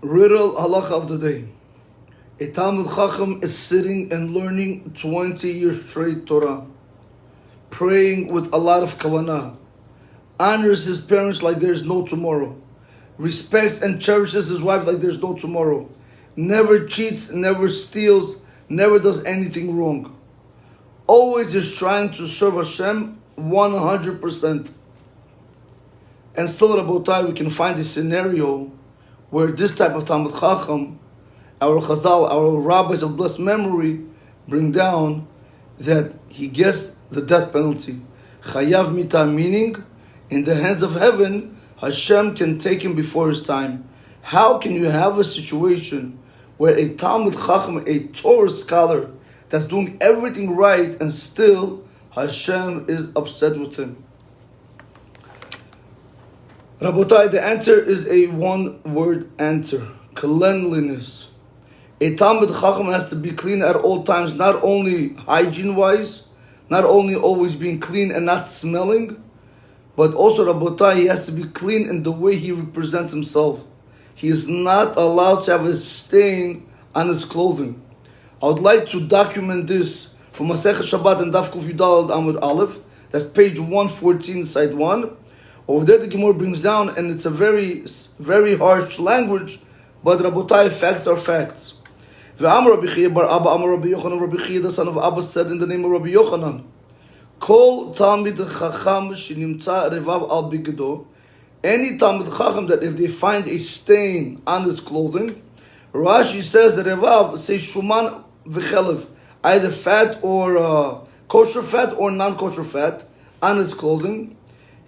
Riddle Halacha of the day. A Talmud Chacham is sitting and learning 20 years straight Torah, praying with a lot of kavanah, honors his parents like there's no tomorrow, respects and cherishes his wife like there's no tomorrow, never cheats, never steals, never does anything wrong. Always is trying to serve Hashem 100%. And still, Rabotai, we can find a scenario where this type of Talmud Chacham, our Chazal, our rabbis of blessed memory, bring down that he gets the death penalty. Chayav mita, meaning, in the hands of heaven, Hashem can take him before his time. How can you have a situation where a Talmud Chacham, a Torah scholar, that's doing everything right, and still Hashem is upset with him? Rabotai, the answer is a one-word answer: cleanliness. A Talmud Chacham has to be clean at all times, not only hygiene-wise, not only always being clean and not smelling, but also, Rabotai, he has to be clean in the way he represents himself. He is not allowed to have a stain on his clothing. I would like to document this from Masechet Shabbat and Daf Kuf Yudal Amud Aleph. That's page 114, side 1. Over there, the Gemara brings down, and it's a very, very harsh language, but Rabotai, facts are facts. Ve'amar Rabbi Chiya bar Abba Amar Rabbi Yochanan, Rabbi Chiya the son of Abba said in the name of Rabbi Yochanan, Kol Talmid Chacham shenimtza revav al bigedo. Any Talmud Chacham that if they find a stain on his clothing, Rashi says that revav, say shuman v'chelev, either fat or kosher fat or non-kosher fat on his clothing.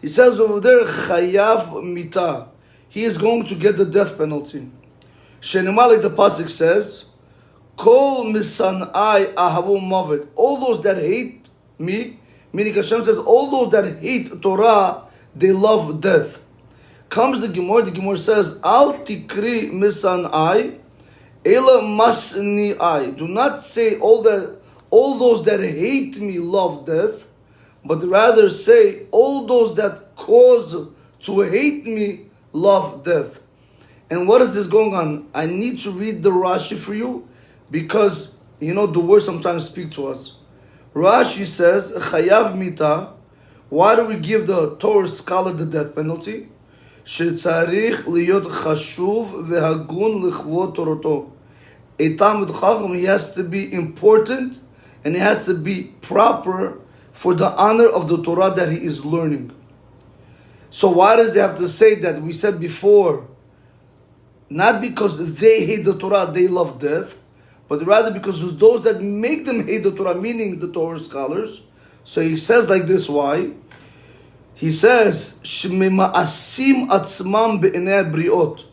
He says over there, chayav mita, he is going to get the death penalty. Shenema, like the pasuk says, kol misanai ahavu mavet, all those that hate me, meaning Hashem says, all those that hate Torah, they love death. Comes the Gemara says, al tikri misanai, ela masni ai. Do not say all those that hate me love death, but rather say all those that cause to hate me love death. And what is this going on? I need to read the Rashi for you, because the words sometimes speak to us. Rashi says, chayav mita. Why do we give the Torah scholar the death penalty? Shetzarich liyot chashuv vehagun lichvot toroto. A Talmud Chacham, he has to be important and he has to be proper for the honor of the Torah that he is learning. So why does he have to say that? We said before, not because they hate the Torah, they love death, but rather because of those that make them hate the Torah, meaning the Torah scholars. So he says like this, why? He says, Shemima'asim atzmam be'inei briot.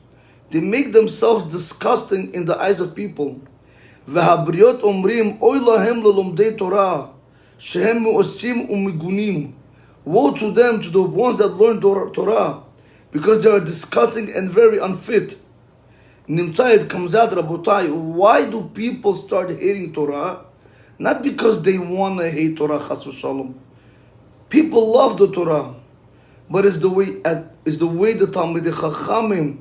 They make themselves disgusting in the eyes of people. V'habriot omrim, oy lahem lelomdei Torah, shehem mu'osim umigunim. Woe to them, to the ones that learn Torah, because they are disgusting and very unfit. Nimtzayit comes out, Rabotai, why do people start hating Torah? Not because they want to hate Torah, chas v'shalom. People love the Torah, but it's the way the Talmidei Chachamim,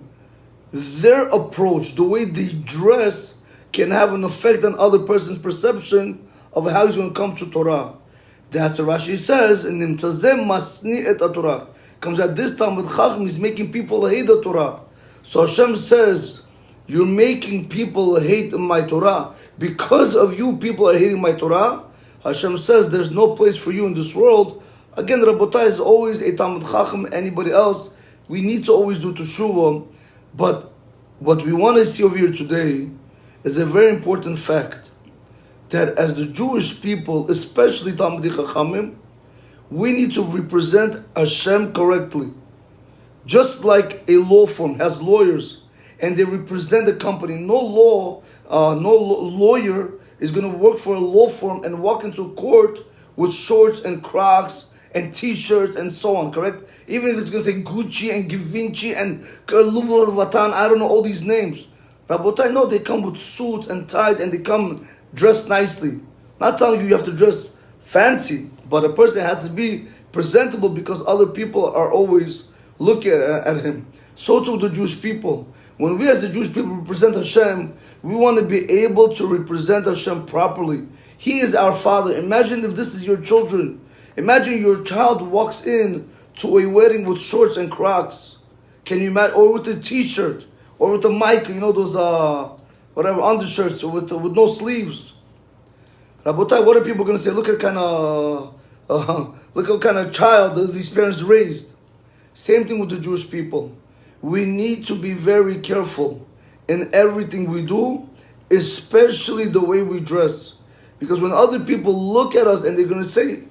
their approach, the way they dress, can have an effect on other person's perception of how he's going to come to Torah. That's what Rashi says, and Nimtzazem masni et Torah. Comes out this Talmud Chacham is making people hate the Torah. So Hashem says, you're making people hate my Torah. Because of you, people are hating my Torah. Hashem says, there's no place for you in this world. Again, Rabotai is always a Talmud Chacham, anybody else. We need to always do Teshuvah. But what we want to see over here today is a very important fact. That as the Jewish people, especially Talmidei Chachamim, we need to represent Hashem correctly. Just like a law firm has lawyers, and they represent the company. No lawyer is going to work for a law firm and walk into a court with shorts and Crocs and T-shirts and so on, correct? Even if it's going to say Gucci and Givenchy and Louis Vuitton, I don't know all these names. Rabotai, no, they come with suits and ties and they come dressed nicely. Not telling you have to dress fancy, but a person has to be presentable because other people are always looking at him. So too with the Jewish people. When we as the Jewish people represent Hashem, we want to be able to represent Hashem properly. He is our Father. Imagine if this is your children. Imagine your child walks in to a wedding with shorts and Crocs. Can you imagine? Or with a t-shirt. Or with a mic, those whatever undershirts, or with no sleeves. Rabotai, what are people going to say? Look what kind of child that these parents raised. Same thing with the Jewish people. We need to be very careful in everything we do, especially the way we dress. Because when other people look at us and they're going to say,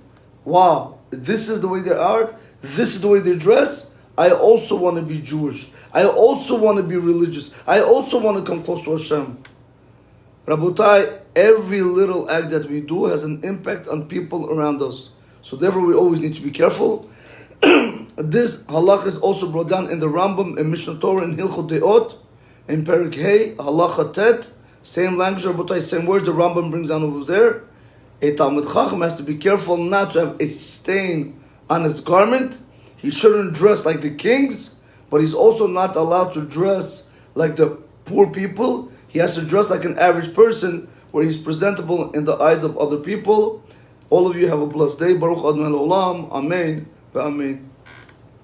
wow, this is the way they are, this is the way they dress, I also want to be Jewish. I also want to be religious. I also want to come close to Hashem. Rabotai, every little act that we do has an impact on people around us. So therefore we always need to be careful. This halacha is also brought down in the Rambam in Mishnah Torah in Hilchot Deot, in Perik Hey, halacha Tet, same language, Rabotai, same words the Rambam brings down over there. A Talmid Chacham has to be careful not to have a stain on his garment. He shouldn't dress like the kings, but he's also not allowed to dress like the poor people. He has to dress like an average person, where he's presentable in the eyes of other people. All of you have a blessed day. Baruch Adonai Olam. Amen. Amen.